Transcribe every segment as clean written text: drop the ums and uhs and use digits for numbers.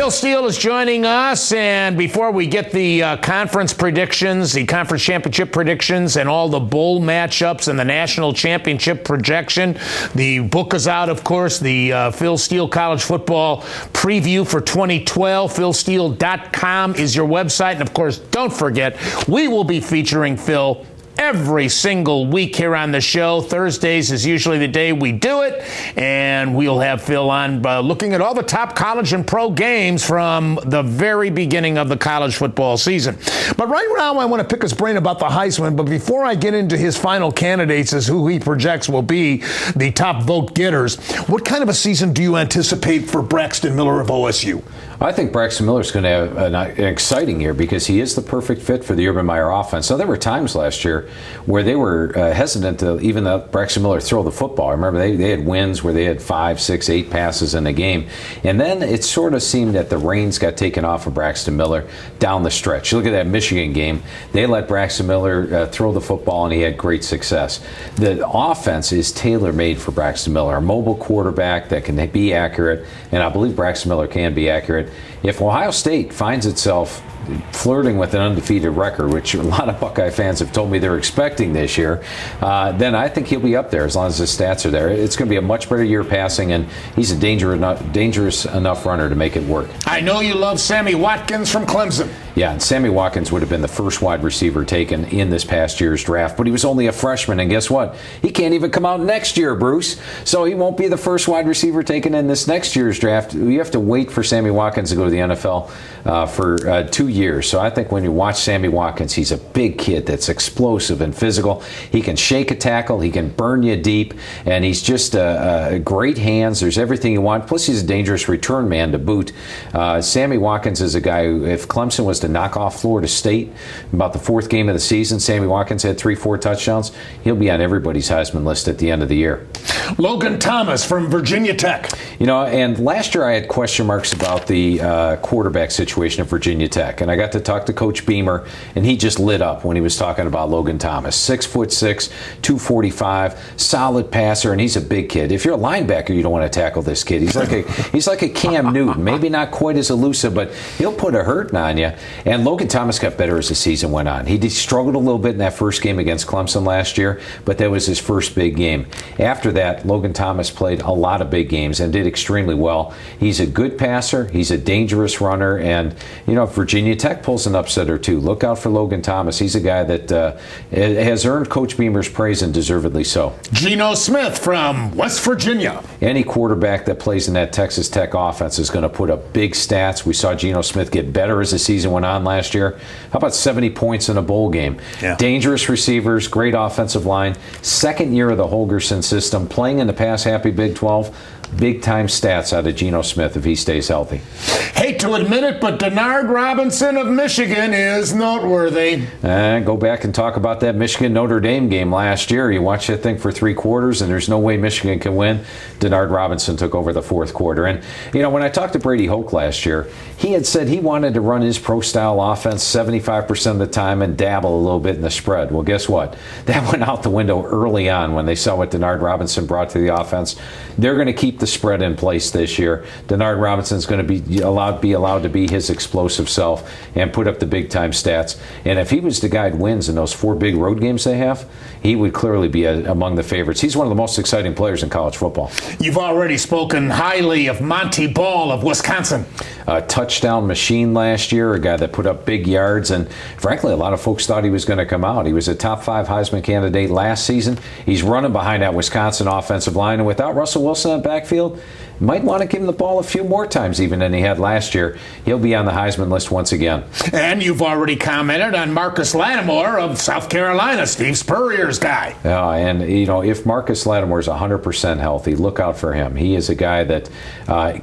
Phil Steele is joining us, and before we get the conference predictions, the conference championship predictions, and all the bowl matchups and the national championship projection, the book is out, of course, the Phil Steele College Football Preview for 2012. PhilSteele.com is your website, and of course, don't forget, we will be featuring Phil every single week here on the show. Thursdays is usually the day we do it, and we'll have Phil on looking at all the top college and pro games from the very beginning of the college football season. But right now, I want to pick his brain about the Heisman, but before I get into his final candidates as who he projects will be the top vote getters, what kind of a season do you anticipate for Braxton Miller of OSU? I think Braxton Miller is going to have an exciting year because he is the perfect fit for the Urban Meyer offense. So there were times last year where they were hesitant to even let Braxton Miller throw the football. I remember they had wins where they had 5, 6, 8 passes in a game. And then it sort of seemed that the reins got taken off of Braxton Miller down the stretch. You look at that Michigan game, they let Braxton Miller throw the football, and he had great success. The offense is tailor-made for Braxton Miller, a mobile quarterback that can be accurate, and I believe Braxton Miller can be accurate. If Ohio State finds itself flirting with an undefeated record, which a lot of Buckeye fans have told me they're expecting this year, then I think he'll be up there as long as his stats are there. It's going to be a much better year passing, and he's a dangerous enough runner to make it work. I know you love Sammy Watkins from Clemson. Yeah, and Sammy Watkins would have been the first wide receiver taken in this past year's draft, but he was only a freshman, and guess what? He can't even come out next year, Bruce, so he won't be the first wide receiver taken in this next year's draft. You have to wait for Sammy Watkins to go to the NFL for 2 years. So I think when you watch Sammy Watkins, he's a big kid that's explosive and physical. He can shake a tackle, he can burn you deep, and he's just great hands. There's everything you want. Plus, he's a dangerous return man to boot. Sammy Watkins is a guy who, if Clemson was to knock off Florida State about the 4th game of the season, Sammy Watkins had 3-4 touchdowns, he'll be on everybody's Heisman list at the end of the year. Logan Thomas from Virginia Tech. You know, and last year I had question marks about the quarterback situation at Virginia Tech, and I got to talk to Coach Beamer, and he just lit up when he was talking about Logan Thomas. 6'6", 245, solid passer, and he's a big kid. If you're a linebacker, you don't want to tackle this kid. He's like a Cam Newton, maybe not quite as elusive, but he'll put a hurting on you. And Logan Thomas got better as the season went on. He struggled a little bit in that first game against Clemson last year, but that was his first big game. After that, Logan Thomas played a lot of big games and did extremely well. He's a good passer. He's a dangerous runner. And, you know, if Virginia Tech pulls an upset or two, look out for Logan Thomas. He's a guy that has earned Coach Beamer's praise, and deservedly so. Geno Smith from West Virginia. Any quarterback that plays in that Texas Tech offense is going to put up big stats. We saw Geno Smith get better as the season went on last year. How about 70 points in a bowl game? Yeah. Dangerous receivers, great offensive line. Second year of the Holgorsen system, playing in the pass-happy Big 12. Big-time stats out of Geno Smith if he stays healthy. Hate to admit it, but Denard Robinson of Michigan is noteworthy. Go back and talk about that Michigan-Notre Dame game last year. You watch that thing for 3 quarters, and there's no way Michigan can win. Denard Robinson took over the 4th quarter. And, you know, when I talked to Brady Hoke last year, he had said he wanted to run his pro-style offense 75% of the time and dabble a little bit in the spread. Well, guess what? That went out the window early on when they saw what Denard Robinson brought to the offense. They're going to keep the spread in place this year. Denard Robinson's going to be allowed to be his explosive self and put up the big-time stats. And if he was to guide wins in those 4 big road games they have, he would clearly be among the favorites. He's one of the most exciting players in college football. You've already spoken highly of Monty Ball of Wisconsin. A touchdown machine last year, a guy that put up big yards, and frankly, a lot of folks thought he was going to come out. He was a top 5 Heisman candidate last season. He's running behind that Wisconsin offensive line, and without Russell Wilson in the backfield, might want to give him the ball a few more times even than he had last year. He'll be on the Heisman list once again. And you've already commented on Marcus Lattimore of South Carolina, Steve Spurrier's guy. And, you know, if Marcus Lattimore is 100% healthy, look out for him. He is a guy that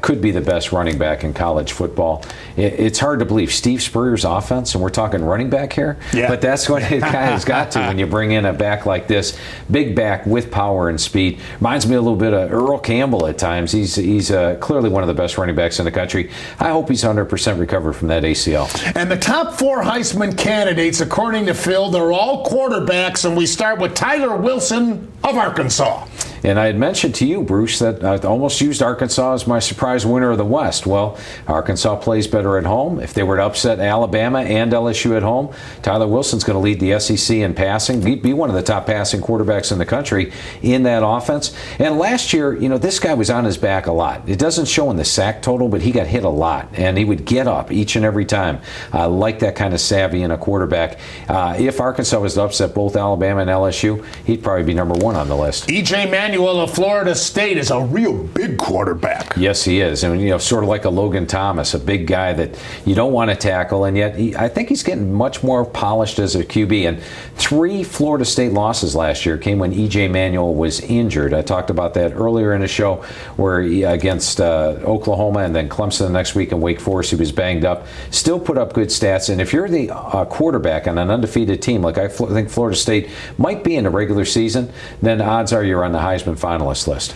could be the best running back in college football. It's hard to believe Steve Spurrier's offense, and we're talking running back here, but that's what it kind of has got to when you bring in a back like this. Big back with power and speed. Reminds me a little bit of Earl Campbell at times. He's clearly one of the best running backs in the country. I hope he's 100% recovered from that ACL. And the top 4 Heisman candidates, according to Phil, they're all quarterbacks, and we start with Tyler Wilson of Arkansas. And I had mentioned to you, Bruce, that I almost used Arkansas as my surprise winner of the West. Well, Arkansas plays better at home. If they were to upset Alabama and LSU at home, Tyler Wilson's going to lead the SEC in passing, be one of the top passing quarterbacks in the country in that offense. And last year, this guy was on his back a lot. It doesn't show in the sack total, but he got hit a lot, and he would get up each and every time. I like that kind of savvy in a quarterback. If Arkansas was to upset both Alabama and LSU, he'd probably be number one on the list. E.J. Manuel of Florida State is a real big quarterback. Yes, he is. And, sort of like a Logan Thomas, a big guy that you don't want to tackle, and yet I think he's getting much more polished as a QB. And 3 Florida State losses last year came when E.J. Manuel was injured. I talked about that earlier in the show, where against Oklahoma and then Clemson the next week in Wake Forest, he was banged up. Still put up good stats. And if you're the quarterback on an undefeated team, like I think Florida State might be in the regular season, then odds are you're on the Heisman finalist list.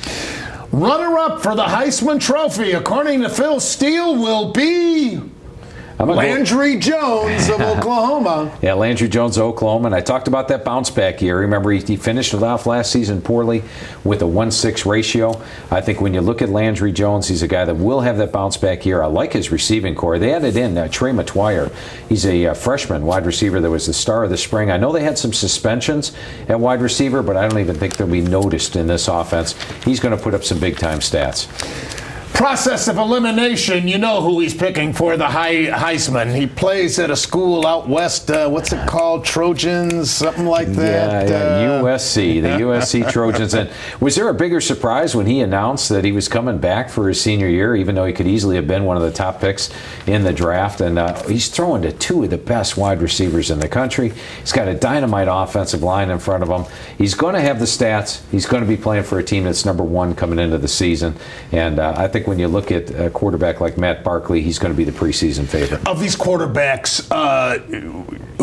Runner-up for the Heisman Trophy, according to Phil Steele, will be Landry Jones of Oklahoma. Yeah, Landry Jones of Oklahoma. And I talked about that bounce back year. Remember, he finished it off last season poorly with a 1-6 ratio. I think when you look at Landry Jones, he's a guy that will have that bounce back year. I like his receiving core. They added in Trey Matuire. He's a freshman wide receiver that was the star of the spring. I know they had some suspensions at wide receiver, but I don't even think they'll be noticed in this offense. He's going to put up some big-time stats. Process of elimination, you know who he's picking for the Heisman. He plays at a school out west, what's it called, Trojans, something like that? Yeah, USC, the USC Trojans. And was there a bigger surprise when he announced that he was coming back for his senior year, even though he could easily have been one of the top picks in the draft? And he's throwing to 2 of the best wide receivers in the country. He's got a dynamite offensive line in front of him. He's going to have the stats. He's going to be playing for a team that's number 1 coming into the season. And I think when you look at a quarterback like Matt Barkley, he's going to be the preseason favorite. Of these quarterbacks,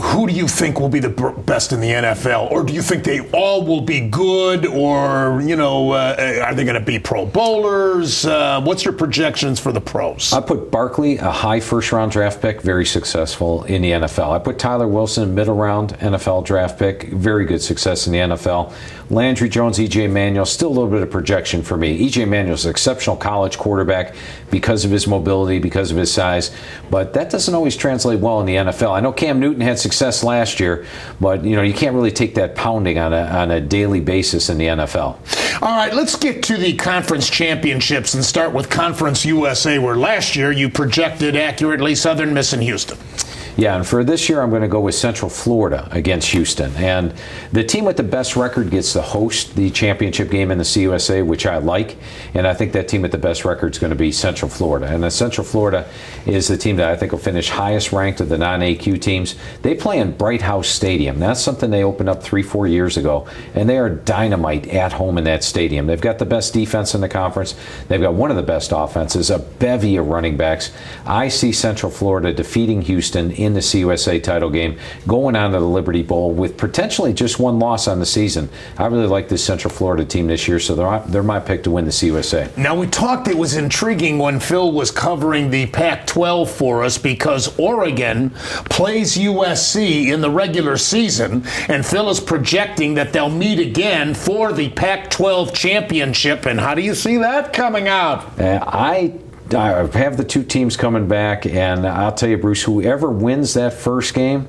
who do you think will be the best in the NFL? Or do you think they all will be good? Or, are they going to be Pro Bowlers? What's your projections for the pros? I put Barkley, a high first-round draft pick, very successful in the NFL. I put Tyler Wilson, middle-round NFL draft pick, very good success in the NFL. Landry Jones, E.J. Manuel, still a little bit of projection for me. E.J. Manuel's an exceptional college quarterback because of his mobility, because of his size, but that doesn't always translate well in the NFL. I know Cam Newton had success last year, but you can't really take that pounding on a daily basis in the NFL. All right, let's get to the conference championships and start with Conference USA, where last year you projected accurately Southern Miss and Houston. Yeah, and for this year, I'm going to go with Central Florida against Houston. And the team with the best record gets to host the championship game in the CUSA, which I like. And I think that team with the best record is going to be Central Florida. And the Central Florida is the team that I think will finish highest ranked of the non-AQ teams. They play in Bright House Stadium. That's something they opened up 3-4 years ago. And they are dynamite at home in that stadium. They've got the best defense in the conference. They've got one of the best offenses, a bevy of running backs. I see Central Florida defeating Houston in the CUSA title game, going on to the Liberty Bowl with potentially just 1 loss on the season. I really like this Central Florida team this year, so they're my pick to win the CUSA. Now, we talked, it was intriguing when Phil was covering the Pac-12 for us because Oregon plays USC in the regular season, and Phil is projecting that they'll meet again for the Pac-12 championship. And how do you see that coming out? I have the 2 teams coming back, and I'll tell you, Bruce, whoever wins that first game,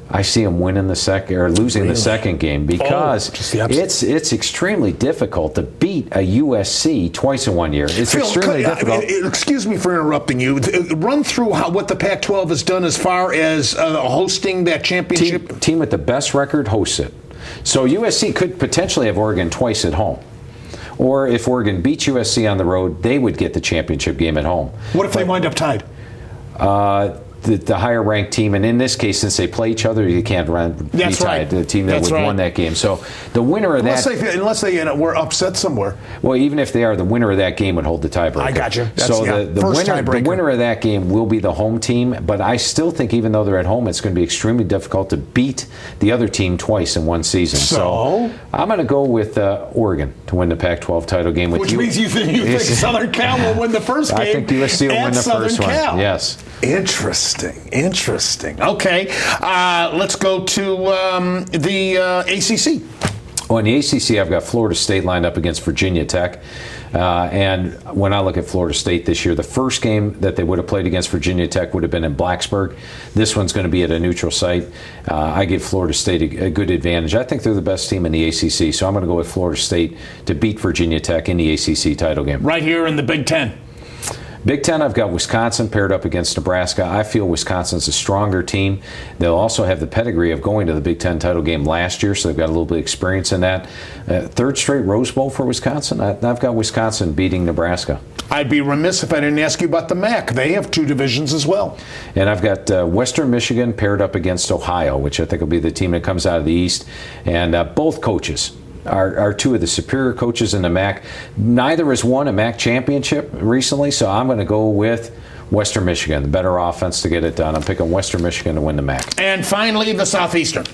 I see them winning the second or losing the second game because it's extremely difficult to beat a USC twice in 1 year. It's Phil, extremely difficult. Excuse me for interrupting you. Run through what the Pac-12 has done as far as hosting that championship. Team with the best record hosts it. So USC could potentially have Oregon twice at home. Or if Oregon beats USC on the road, they would get the championship game at home. What if they wind up tied? The higher ranked team, and in this case, since they play each other, you can't be tied. Right. The team that won that game. So the winner of unless they were upset somewhere. Well, even if they are, the winner of that game would hold the tiebreaker. I got you. The winner of that game will be the home team, but I still think even though they're at home, it's going to be extremely difficult to beat the other team twice in one season. So I'm going to go with Oregon to win the Pac-12 title game. Which means you think Southern Cal will win the first game. I think USC will win the first one. Yes. Interesting. Okay, let's go to the ACC. Well, in the ACC, I've got Florida State lined up against Virginia Tech. And when I look at Florida State this year, the first game that they would have played against Virginia Tech would have been in Blacksburg. This one's going to be at a neutral site. I give Florida State a good advantage. I think they're the best team in the ACC, so I'm going to go with Florida State to beat Virginia Tech in the ACC title game. Right here in the Big Ten. Big Ten, I've got Wisconsin paired up against Nebraska. I feel Wisconsin's a stronger team. They'll also have the pedigree of going to the Big Ten title game last year, so they've got a little bit of experience in that. Third straight Rose Bowl for Wisconsin. I've got Wisconsin beating Nebraska. I'd be remiss if I didn't ask you about the MAC. They have 2 divisions as well. And I've got Western Michigan paired up against Ohio, which I think will be the team that comes out of the East. And both coaches are 2 of the superior coaches in the MAC. Neither has won a MAC championship recently, so I'm going to go with Western Michigan, the better offense to get it done. I'm picking Western Michigan to win the MAC. And finally, the Southeastern.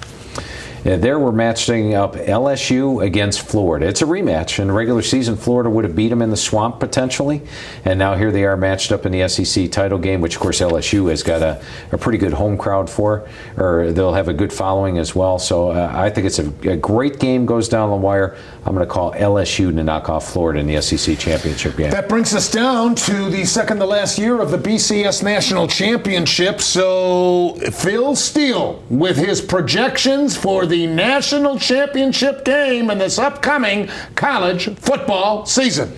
There we're matching up LSU against Florida. It's a rematch. In the regular season, Florida would have beat them in the swamp potentially. And now here they are matched up in the SEC title game, which, of course, LSU has got a pretty good home crowd for, or they'll have a good following as well. So I think it's a great game, goes down the wire. I'm going to call LSU to knock off Florida in the SEC championship game. That brings us down to the second to last year of the BCS National Championship. So Phil Steele with his projections for the national championship game in this upcoming college football season.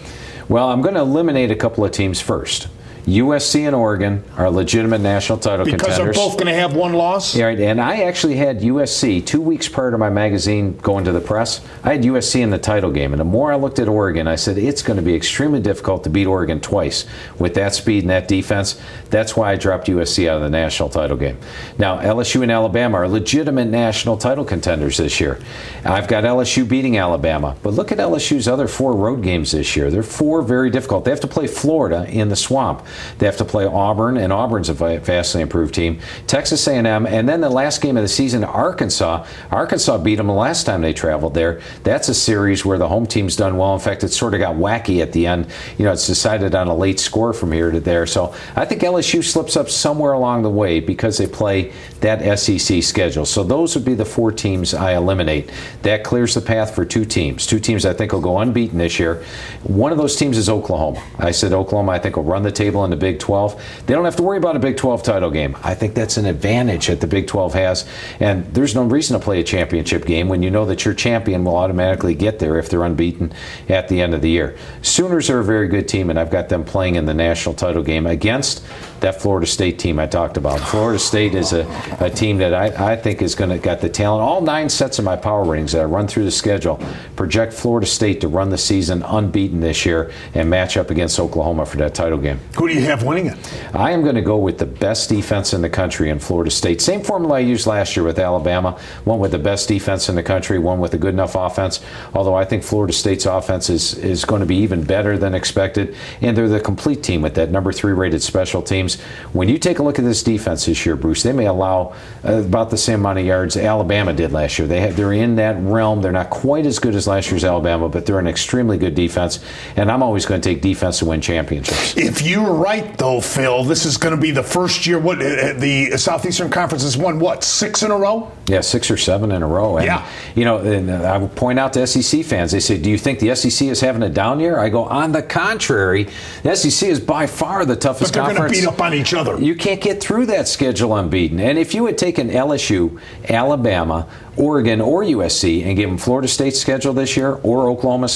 Well, I'm going to eliminate a couple of teams first. USC and Oregon are legitimate national title contenders. Because they're both going to have 1 loss? Yeah, right. And I actually had USC 2 weeks prior to my magazine going to the press. I had USC in the title game. And the more I looked at Oregon, I said it's going to be extremely difficult to beat Oregon twice with that speed and that defense. That's why I dropped USC out of the national title game. Now, LSU and Alabama are legitimate national title contenders this year. I've got LSU beating Alabama. But look at LSU's other 4 road games this year. They're 4 very difficult. They have to play Florida in the swamp. They have to play Auburn, and Auburn's a vastly improved team. Texas A&M, and then the last game of the season, Arkansas. Arkansas beat them the last time they traveled there. That's a series where the home team's done well. In fact, it sort of got wacky at the end. You know, it's decided on a late score from here to there. So I think LSU slips up somewhere along the way because they play that SEC schedule. So those would be the 4 teams I eliminate. That clears the path for 2 teams. 2 teams I think will go unbeaten this year. One of those teams is Oklahoma. I said Oklahoma I think will run the table in the Big 12. They don't have to worry about a Big 12 title game. I think that's an advantage that the Big 12 has. And there's no reason to play a championship game when you know that your champion will automatically get there if they're unbeaten at the end of the year. Sooners are a very good team, and I've got them playing in the national title game against that Florida State team I talked about. Florida State is a team that I think is going to got the talent. All 9 sets of my power ratings that I run through the schedule project Florida State to run the season unbeaten this year and match up against Oklahoma for that title game. Who do you have winning it? I am going to go with the best defense in the country in Florida State. Same formula I used last year with Alabama. One with the best defense in the country, one with a good enough offense. Although I think Florida State's offense is going to be even better than expected. And they're the complete team with that number 3 rated special teams. When you take a look at this defense this year, Bruce, they may allow about the same amount of yards Alabama did last year. They're in that realm. They're not quite as good as last year's Alabama, but they're an extremely good defense. And I'm always going to take defense to win championships. If you're right, though, Phil, this is going to be the first year. What the Southeastern Conference has won, 6 in a row? Yeah, 6 or 7 in a row. And, yeah. You know, and I would point out to SEC fans, they say, do you think the SEC is having a down year? I go, on the contrary, the SEC is by far the toughest conference. But they're going to beat up on each other. You can't get through that schedule unbeaten. And if you had taken LSU, Alabama, Oregon, or USC and gave them Florida State's schedule this year or Oklahoma's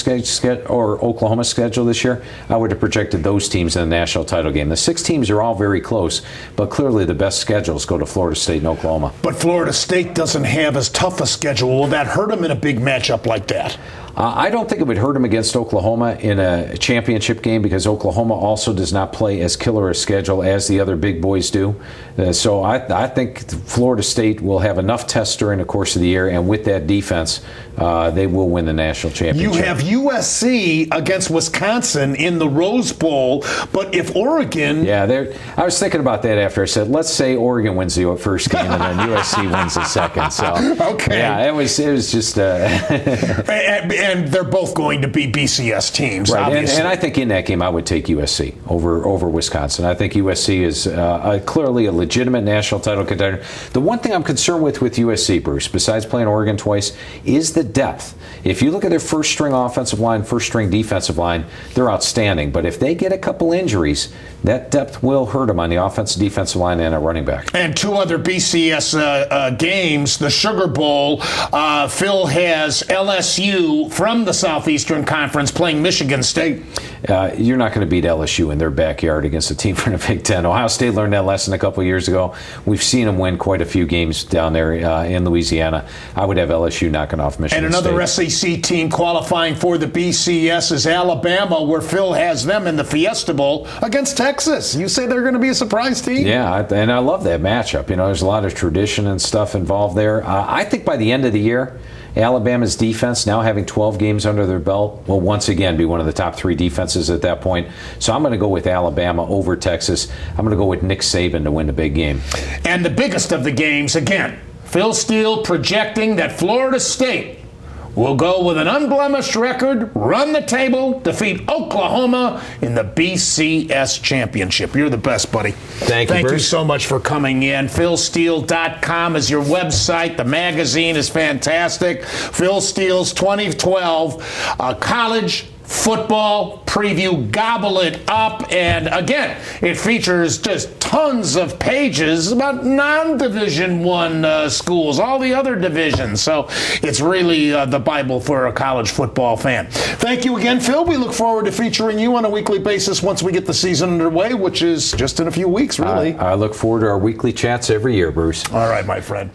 schedule this year, I would have projected those teams in the national title game. The 6 teams are all very close, but clearly the best schedules go to Florida State and Oklahoma. But Florida State doesn't have as tough a schedule. Will that hurt them in a big matchup like that? I don't think it would hurt them against Oklahoma in a championship game because Oklahoma also does not play as killer a schedule as the other big boys do. So I think Florida State will have enough tests during the course of the year, and with that defense, they will win the national championship. You have USC against Wisconsin in the Rose Bowl, but if Oregon... Yeah, I was thinking about that after I said, let's say Oregon wins the first game and then USC wins the second. So, okay. Yeah, it was just... And they're both going to be BCS teams, right. obviously. And I think in that game I would take USC over Wisconsin. I think USC is clearly a legitimate national title contender. The one thing I'm concerned with USC, Bruce, besides guys playing Oregon twice, is the depth. If you look at their first-string offensive line, first-string defensive line, they're outstanding. But if they get a couple injuries, that depth will hurt them on the offensive, defensive line, and a running back. And two other BCS games, the Sugar Bowl. Phil has LSU from the Southeastern Conference playing Michigan State. You're not going to beat LSU in their backyard against a team from the Big Ten. Ohio State learned that lesson a couple of years ago. We've seen them win quite a few games down there in Louisiana. I would have LSU knocking off Michigan State. And another State. SEC team qualifying for the BCS is Alabama, where Phil has them in the Fiesta Bowl against Texas. You say they're going to be a surprise team? Yeah, and I love that matchup. You know, there's a lot of tradition and stuff involved there. I think by the end of the year, Alabama's defense, now having 12 games under their belt, will once again be one of the top 3 defenses at that point. So I'm going to go with Alabama over Texas. I'm going to go with Nick Saban to win the big game. And the biggest of the games, again, Phil Steele projecting that Florida State will go with an unblemished record, run the table, defeat Oklahoma in the BCS championship. You're the best, buddy. Thank you, Thank Bruce. you so much for coming in. PhilSteele.com is your website. The magazine is fantastic. Phil Steele's 2012 college football preview. Gobble it up. And again, it features just tons of pages about non-Division I schools, all the other divisions. So it's really the Bible for a college football fan. Thank you again, Phil. We look forward to featuring you on a weekly basis once we get the season underway, which is just in a few weeks, really. I look forward to our weekly chats every year, Bruce. All right, my friend.